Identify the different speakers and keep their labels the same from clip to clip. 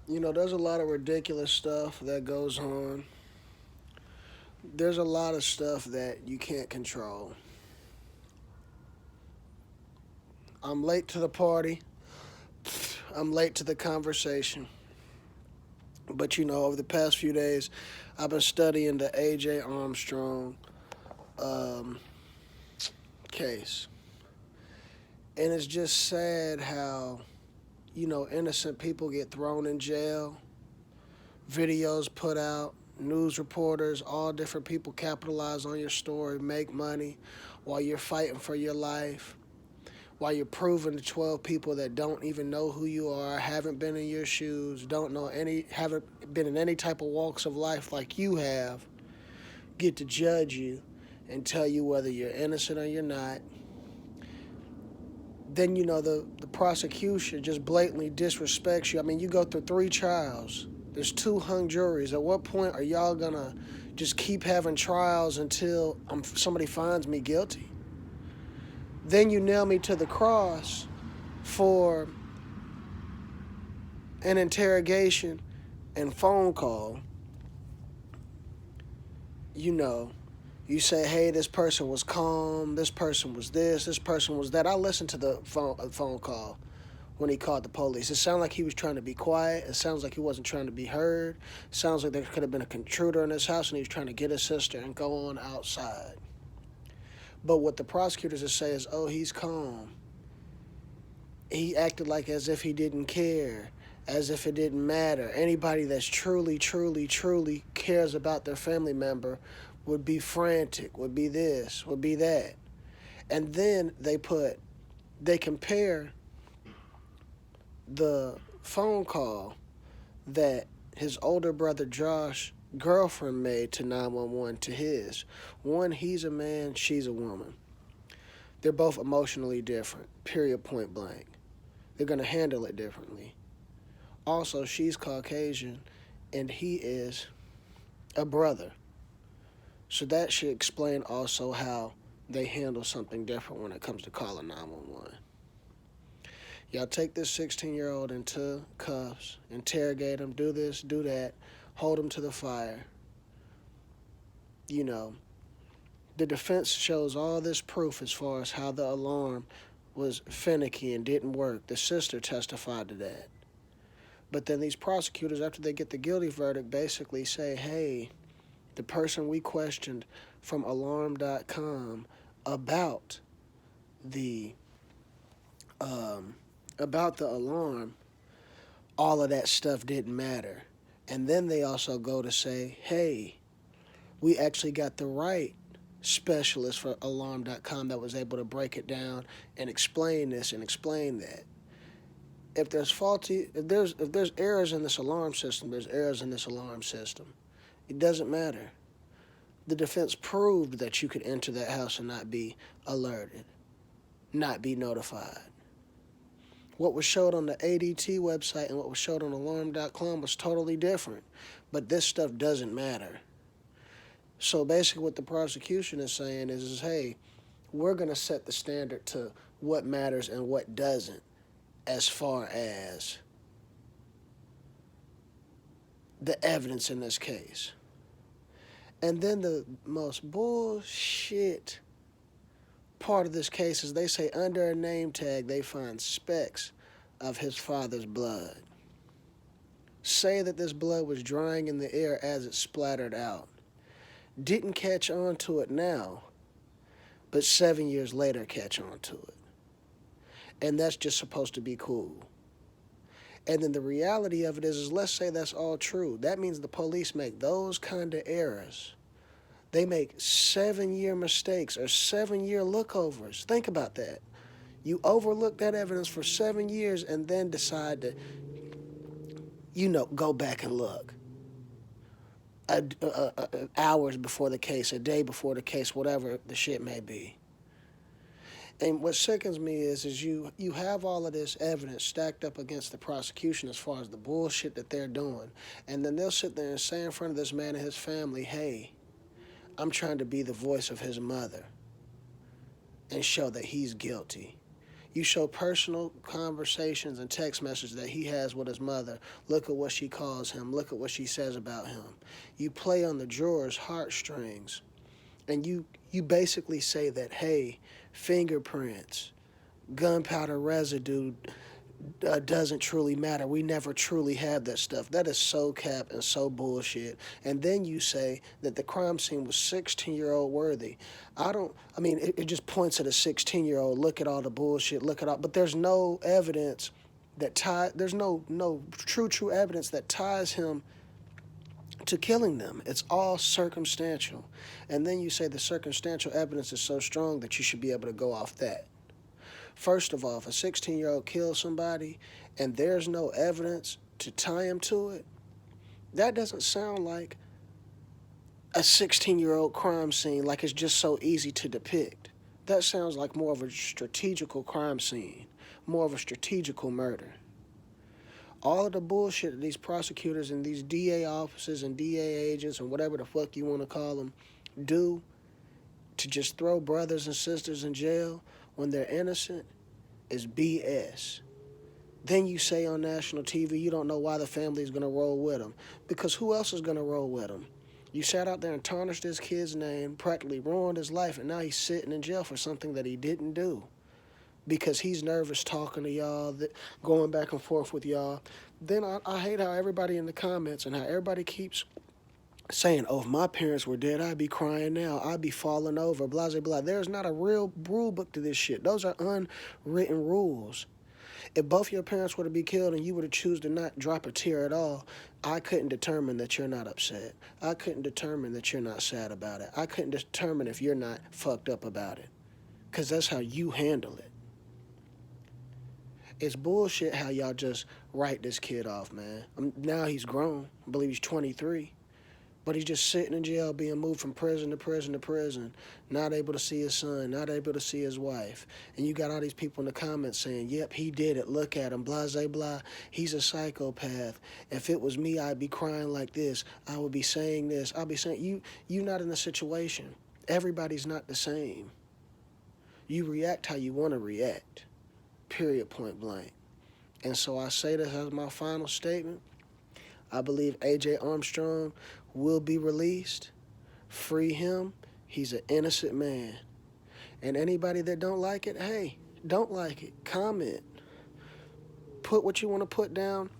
Speaker 1: There's a lot of ridiculous stuff that goes on. There's a lot of stuff that you can't control. I'm late to the party. I'm late to the conversation. But over the past few days, I've been studying the A.J. Armstrong um, case. And it's just sad how, innocent people get thrown in jail, videos put out, news reporters, all different people capitalize on your story, make money while you're fighting for your life, while you're proving to 12 people that don't even know who you are, haven't been in your shoes, haven't been in any type of walks of life like you have, get to judge you and tell you whether you're innocent or you're not. Then the prosecution just blatantly disrespects you. I mean, you go through three trials. There's two hung juries. At what point are y'all gonna just keep having trials until somebody finds me guilty? Then you nail me to the cross for an interrogation and phone call. You know, you say, hey, this person was calm, this person was this person was that. I listened to the phone call when he called the police. It sounded like he was trying to be quiet. It sounds like he wasn't trying to be heard. It sounds like there could have been a intruder in his house and he was trying to get his sister and go on outside. But what the prosecutors say is, oh, he's calm. He acted like as if he didn't care, as if it didn't matter. Anybody that's truly, truly, truly cares about their family member would be frantic, would be this, would be that. And then they compare the phone call that his older brother Josh girlfriend made to 911 to his. One, he's a man, she's a woman. They're both emotionally different, period, point blank. They're going to handle it differently. Also, she's Caucasian and he is a brother. So that should explain also how they handle something different when it comes to calling 911. Y'all take this 16-year-old into cuffs, interrogate him, do this, do that, hold him to the fire. You know, the defense shows all this proof as far as how the alarm was finicky and didn't work. The sister testified to that. But then these prosecutors, after they get the guilty verdict, basically say, hey, the person we questioned from alarm.com about the about the alarm, all of that stuff didn't matter. And then they also go to say, hey, we actually got the right specialist for alarm.com that was able to break it down and explain this and explain that. If there's errors in this alarm system, there's errors in this alarm system. It doesn't matter. The defense proved that you could enter that house and not be alerted, not be notified. What was showed on the ADT website and what was showed on alarm.com was totally different. But this stuff doesn't matter. So basically what the prosecution is saying is hey, we're going to set the standard to what matters and what doesn't as far as the evidence in this case. And then the most bullshit part of this case is they say under a name tag they find specks of his father's blood. Say that this blood was drying in the air as it splattered out. Didn't catch on to it now, but 7 years later catch on to it. And that's just supposed to be cool. And then the reality of it is let's say that's all true. That means the police make those kind of errors. They make 7-year mistakes or 7-year lookovers. Think about that. You overlook that evidence for 7 years and then decide to, go back and look. Hours before the case, a day before the case, whatever the shit may be. And what sickens me is you have all of this evidence stacked up against the prosecution as far as the bullshit that they're doing. And then they'll sit there and say in front of this man and his family, hey, I'm trying to be the voice of his mother and show that he's guilty. You show personal conversations and text messages that he has with his mother. Look at what she calls him. Look at what she says about him. You play on the drawer's heartstrings. And you basically say that, hey, fingerprints, gunpowder residue doesn't truly matter. We never truly have that stuff. That is so cap and so bullshit. And then you say that the crime scene was 16-year-old worthy. I mean, it just points at a 16-year-old. Look at all the bullshit. Look at all, but there's no evidence there's no true evidence that ties him to killing them. It's all circumstantial. And then you say the circumstantial evidence is so strong that you should be able to go off that. First of all, if a 16-year-old kills somebody and there's no evidence to tie him to it, that doesn't sound like a 16-year-old crime scene, like it's just so easy to depict. That sounds like more of a strategical crime scene, more of a strategical murder. All of the bullshit that these prosecutors and these DA offices and DA agents and whatever the fuck you want to call them do to just throw brothers and sisters in jail when they're innocent is BS. Then you say on national TV you don't know why the family is going to roll with them. Because who else is going to roll with them? You sat out there and tarnished this kid's name, practically ruined his life, and now he's sitting in jail for something that he didn't do. Because he's nervous talking to y'all, going back and forth with y'all. Then I hate how everybody in the comments and how everybody keeps saying, oh, if my parents were dead, I'd be crying now. I'd be falling over, blah, blah, blah. There's not a real rule book to this shit. Those are unwritten rules. If both your parents were to be killed and you were to choose to not drop a tear at all, I couldn't determine that you're not upset. I couldn't determine that you're not sad about it. I couldn't determine if you're not fucked up about it. Because that's how you handle it. It's bullshit how y'all just write this kid off, man. Now he's grown. I believe he's 23. But he's just sitting in jail, being moved from prison to prison to prison, not able to see his son, not able to see his wife. And you got all these people in the comments saying, yep, he did it. Look at him, blah, blah, blah. He's a psychopath. If it was me, I'd be crying like this. I would be saying this. I'd be saying, you not in the situation. Everybody's not the same. You react how you want to react, period, point blank. And so I say this as my final statement. I believe A.J. Armstrong will be released. Free him. He's an innocent man. And anybody that don't like it, hey, don't like it. Comment. Put what you want to put down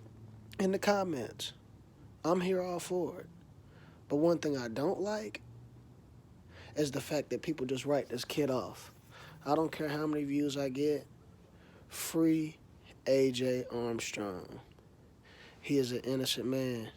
Speaker 1: in the comments. I'm here all for it. But one thing I don't like is the fact that people just write this kid off. I don't care how many views I get. Free A.J. Armstrong. He is an innocent man.